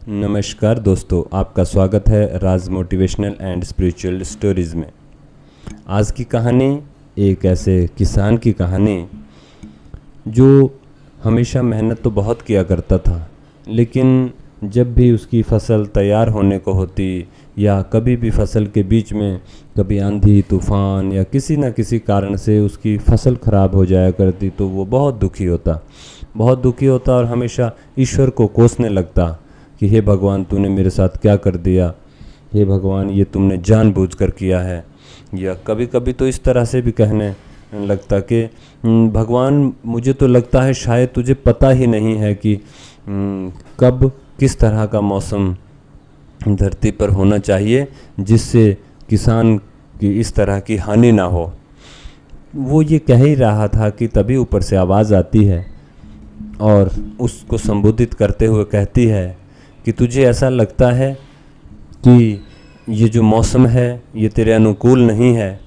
नमस्कार दोस्तों, आपका स्वागत है राज मोटिवेशनल एंड स्पिरिचुअल स्टोरीज़ में। आज की कहानी एक ऐसे किसान की कहानी जो हमेशा मेहनत तो बहुत किया करता था, लेकिन जब भी उसकी फसल तैयार होने को होती या कभी भी फसल के बीच में कभी आंधी तूफान या किसी न किसी कारण से उसकी फसल ख़राब हो जाया करती तो वो बहुत दुखी होता और हमेशा ईश्वर को कोसने लगता कि हे भगवान, तूने मेरे साथ क्या कर दिया, हे भगवान ये तुमने जानबूझकर किया है। या कभी कभी तो इस तरह से भी कहने लगता कि भगवान, मुझे तो लगता है शायद तुझे पता ही नहीं है कि कब किस तरह का मौसम धरती पर होना चाहिए जिससे किसान की इस तरह की हानि ना हो। वो ये कह ही रहा था कि तभी ऊपर से आवाज़ आती है और उसको संबोधित करते हुए कहती है कि तुझे ऐसा लगता है कि ये जो मौसम है ये तेरे अनुकूल नहीं है,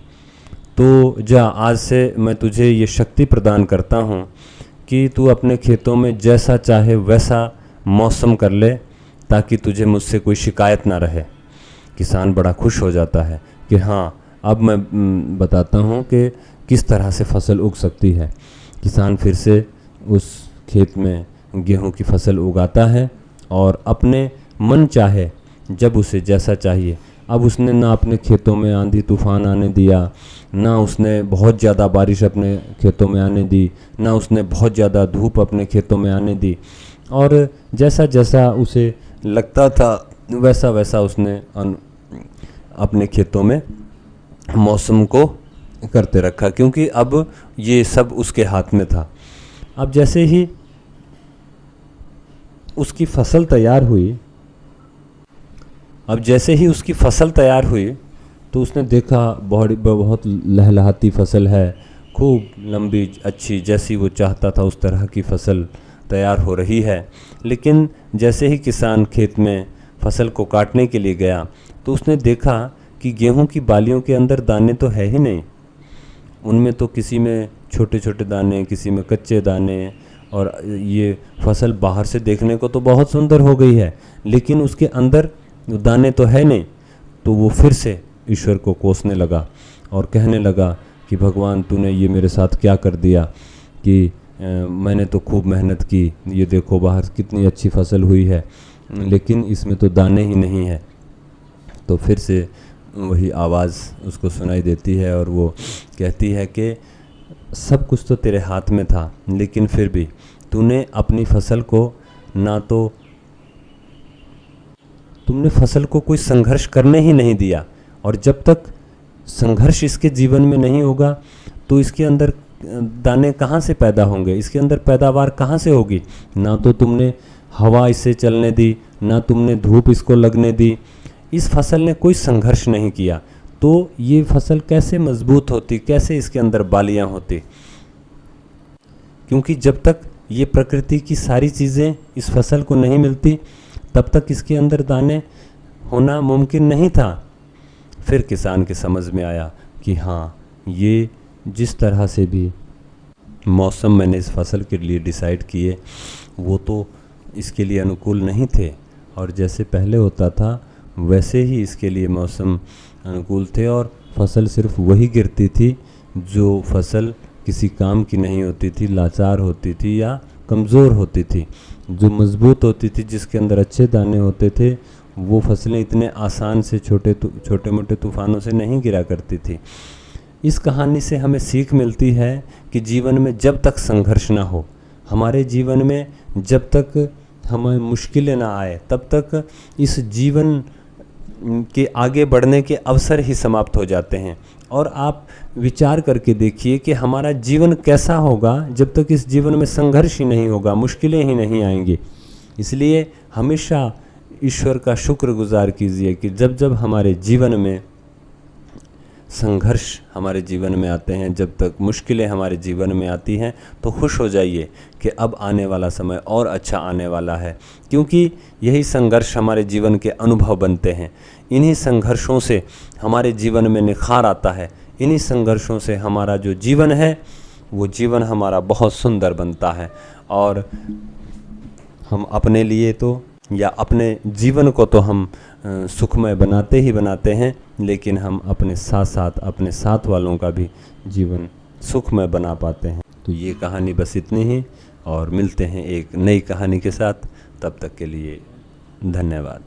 तो जा आज से मैं तुझे ये शक्ति प्रदान करता हूँ कि तू अपने खेतों में जैसा चाहे वैसा मौसम कर ले ताकि तुझे मुझसे कोई शिकायत ना रहे। किसान बड़ा खुश हो जाता है कि हाँ, अब मैं बताता हूँ कि किस तरह से फसल उग सकती है। किसान फिर से उस खेत में गेहूं की फसल उगाता है और अपने मन चाहे जब उसे जैसा चाहिए। अब उसने ना अपने खेतों में आंधी तूफान आने दिया, ना उसने बहुत ज़्यादा बारिश अपने खेतों में आने दी, ना उसने बहुत ज़्यादा धूप अपने खेतों में आने दी। और जैसा जैसा उसे लगता था वैसा वैसा उसने अपने खेतों में मौसम को करते रखा, क्योंकि अब ये सब उसके हाथ में था। अब जैसे ही उसकी फसल तैयार हुई तो उसने देखा बहुत लहलहाती फसल है, खूब लंबी अच्छी, जैसी वो चाहता था उस तरह की फसल तैयार हो रही है। लेकिन जैसे ही किसान खेत में फसल को काटने के लिए गया तो उसने देखा कि गेहूं की बालियों के अंदर दाने तो है ही नहीं। उनमें तो किसी में छोटे छोटे दाने, किसी में कच्चे दाने, और ये फसल बाहर से देखने को तो बहुत सुंदर हो गई है लेकिन उसके अंदर दाने तो है नहीं। तो वो फिर से ईश्वर को कोसने लगा और कहने लगा कि भगवान, तूने ये मेरे साथ क्या कर दिया कि मैंने तो खूब मेहनत की, ये देखो बाहर कितनी अच्छी फसल हुई है लेकिन इसमें तो दाने ही नहीं है। तो फिर से वही आवाज़ उसको सुनाई देती है और वो कहती है कि सब कुछ तो तेरे हाथ में था, लेकिन फिर भी तूने अपनी फसल को तुमने फसल को कोई संघर्ष करने ही नहीं दिया। और जब तक संघर्ष इसके जीवन में नहीं होगा तो इसके अंदर दाने कहाँ से पैदा होंगे, इसके अंदर पैदावार कहाँ से होगी। ना तो तुमने हवा इसे चलने दी, ना तुमने धूप इसको लगने दी। इस फसल ने कोई संघर्ष नहीं किया तो ये फसल कैसे मजबूत होती, कैसे इसके अंदर बालियां होती। क्योंकि जब तक ये प्रकृति की सारी चीज़ें इस फसल को नहीं मिलती तब तक इसके अंदर दाने होना मुमकिन नहीं था। फिर किसान के समझ में आया कि हाँ, ये जिस तरह से भी मौसम मैंने इस फसल के लिए डिसाइड किए वो तो इसके लिए अनुकूल नहीं थे, और जैसे पहले होता था वैसे ही इसके लिए मौसम अनुकूल थे। और फसल सिर्फ वही गिरती थी जो फसल किसी काम की नहीं होती थी, लाचार होती थी या कमज़ोर होती थी। जो मजबूत होती थी, जिसके अंदर अच्छे दाने होते थे, वो फसलें इतने आसान से छोटे मोटे तूफ़ानों से नहीं गिरा करती थी। इस कहानी से हमें सीख मिलती है कि जीवन में जब तक संघर्ष ना हो, हमारे जीवन में जब तक हमें मुश्किलें ना आए, तब तक इस जीवन के आगे बढ़ने के अवसर ही समाप्त हो जाते हैं। और आप विचार करके देखिए कि हमारा जीवन कैसा होगा जब तक इस जीवन में संघर्ष ही नहीं होगा, मुश्किलें ही नहीं आएंगी। इसलिए हमेशा ईश्वर का शुक्रगुजार कीजिए कि जब जब हमारे जीवन में संघर्ष हमारे जीवन में आते हैं, जब तक मुश्किलें हमारे जीवन में आती हैं, तो खुश हो जाइए कि अब आने वाला समय और अच्छा आने वाला है। क्योंकि यही संघर्ष हमारे जीवन के अनुभव बनते हैं। इन्हीं संघर्षों से हमारे जीवन में निखार आता है। इन्हीं संघर्षों से हमारा जो जीवन है वो जीवन हमारा बहुत सुंदर बनता है। और हम अपने लिए तो या अपने जीवन को तो हम सुखमय बनाते ही बनाते हैं, लेकिन हम अपने साथ साथ अपने साथ वालों का भी जीवन सुखमय बना पाते हैं। तो ये कहानी बस इतनी ही, और मिलते हैं एक नई कहानी के साथ। तब तक के लिए धन्यवाद।